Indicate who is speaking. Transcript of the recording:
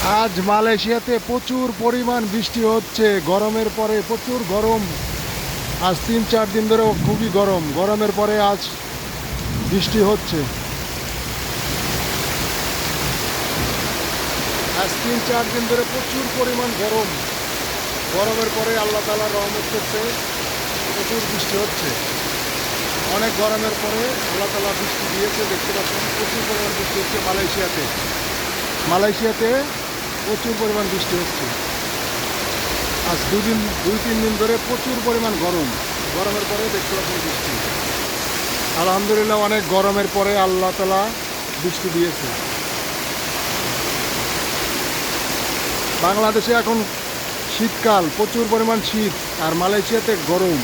Speaker 1: আজ মালয়েশিয়াতে প্রচুর পরিমাণ বৃষ্টি হচ্ছে। গরমের পরে প্রচুর গরম। আজ 3-4 দিন ধরে খুবই গরম। গরমের পরে আজ বৃষ্টি হচ্ছে। আজ 3-4 দিন ধরে প্রচুর পরিমাণ গরম। গরমের পরে আল্লাহ তাআলা রহমত করছে, প্রচুর বৃষ্টি হচ্ছে। অনেক গরমের পরে আল্লাহ তাআলা বৃষ্টি দিয়েছে, দেখতে পাচ্ছেন প্রচুর পরিমাণ বৃষ্টি হচ্ছে মালয়েশিয়াতে। মালয়েশিয়াতে প্রচুর পরিমাণ বৃষ্টি হচ্ছে। আজ 2-3 দিন ধরে প্রচুর পরিমাণ গরম। গরমের পরে দেখতে পাচ্ছেন বৃষ্টি। আলহামদুলিল্লাহ, অনেক গরমের পরে আল্লাহ তাআলা বৃষ্টি দিয়েছে। বাংলাদেশে এখন শীতকাল, প্রচুর পরিমাণ শীত, আর মালয়েশিয়াতে গরম।